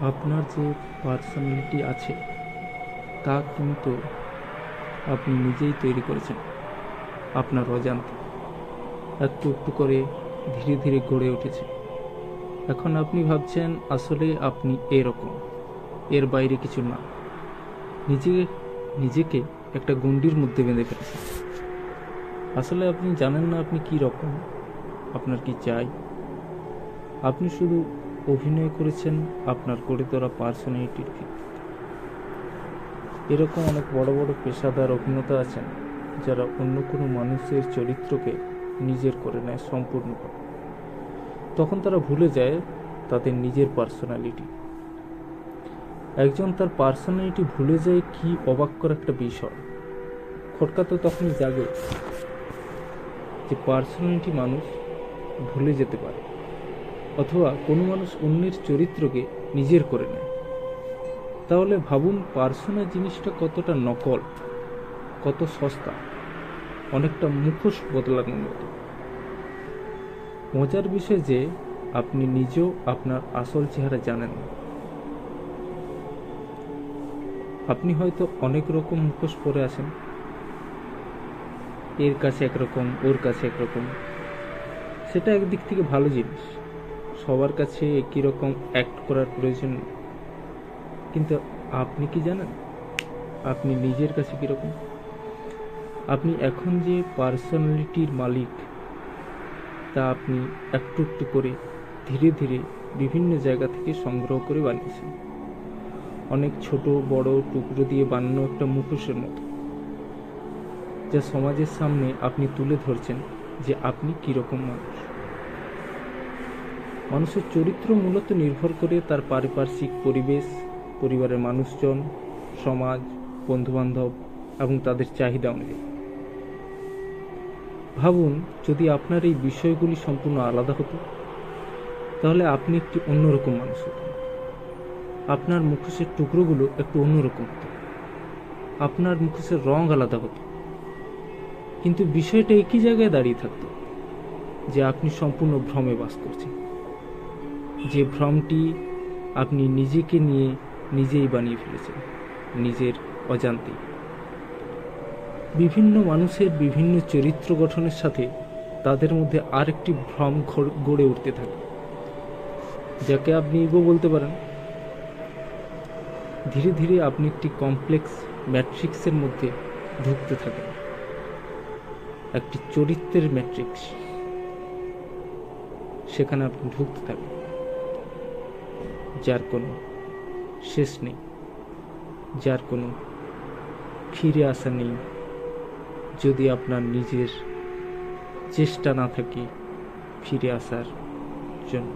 আপনার যে পার্সোনালিটি আছে তা কিন্তু আপনি নিজেই তৈরি করেছেন আপনার অজান্তে। একটু একটু করে ধীরে ধীরে গড়ে উঠেছে। এখন আপনি ভাবছেন আসলে আপনি এরকম, এর বাইরে কিছু না। নিজে নিজেকে একটা গণ্ডির মধ্যে বেঁধে ফেলেছেন। আসলে আপনি জানেন না আপনি কি রকম, আপনার কি চাই। আপনি শুধু অভিনয় করেছেন আপনার গড়ে তোলা পার্সোনালিটির ভিত্তিতে। এরকম অনেক বড় বড় পেশাদার অভিনেতা আছেন যারা অন্য কোনো মানুষের চরিত্রকে নিজের করে নেয় সম্পূর্ণভাবে। তখন তারা ভুলে যায় তাদের নিজের পার্সোনালিটি। একজন তার পার্সোনালিটি ভুলে যায়, কি অবাক করা একটা বিষয়। খটকা তো তখনই জাগে যে পার্সোনালিটি মানুষ ভুলে যেতে পারে, অথবা কোনো মানুষ অন্যের চরিত্রকে নিজের করে নেয়। তাহলে ভাবুন পার্সোনা জিনিসটা কতটা নকল, কত সস্তা, অনেকটা মুখোশ বদলানোর মতো। মজার বিষয় যে আপনি নিজেও আপনার আসল চেহারা জানেন না। আপনি হয়তো অনেক রকম মুখোশ পরে আসেন, এর কাছে একরকম, ওর কাছে একরকম। সেটা একদিক থেকে ভালো জিনিস, সবার কাছে একই রকম অ্যাক্ট করার প্রয়োজন নেই। কিন্তু আপনি কি জানেন আপনি নিজের কাছে কীরকম? আপনি এখন যে পার্সোনালিটির মালিক তা আপনি একটু একটু করে ধীরে ধীরে বিভিন্ন জায়গা থেকে সংগ্রহ করে বানিয়েছেন। অনেক ছোট বড় টুকরো দিয়ে বানানো একটা মুখোশের মতো, যা সমাজের সামনে আপনি তুলে ধরছেন যে আপনি কীরকম মানুষ। মানুষের চরিত্র মূলত নির্ভর করে তার পারিপার্শ্বিক পরিবেশ, পরিবারের মানুষজন, সমাজ, বন্ধুবান্ধব এবং তাদের চাহিদা অনুযায়ী। ভাবুন যদি আপনার এই বিষয়গুলি সম্পূর্ণ আলাদা হতো, তাহলে আপনি একটি অন্যরকম মানুষ হতেন। আপনার মুখোশের টুকরোগুলো একটু অন্যরকম হতো, আপনার মুখোশের রং আলাদা হতো। কিন্তু বিষয়টা একই জায়গায় দাঁড়িয়ে থাকতো, যে আপনি সম্পূর্ণ ভ্রমে বাস করছেন। যে ভ্রমটি আপনি নিজেকে নিয়ে নিজেই বানিয়ে ফেলেছেন নিজের অজান্তেই। বিভিন্ন মানুষের বিভিন্ন চরিত্র গঠনের সাথে তাদের মধ্যে আরেকটি ভ্রম গড়ে উঠতে থাকে, যাকে আপনি ইগো বলতে পারেন। ধীরে ধীরে আপনি একটি কমপ্লেক্স ম্যাট্রিক্সের মধ্যে ঢুকতে থাকেন, একটি চরিত্রের ম্যাট্রিক্স। সেখানে আপনি ঢুকতে থাকেন, যার কোনো শেষ নেই, যার কোনো ফিরে আসা নেই, যদি আপনার নিজের চেষ্টা না থাকে ফিরে আসার জন্য।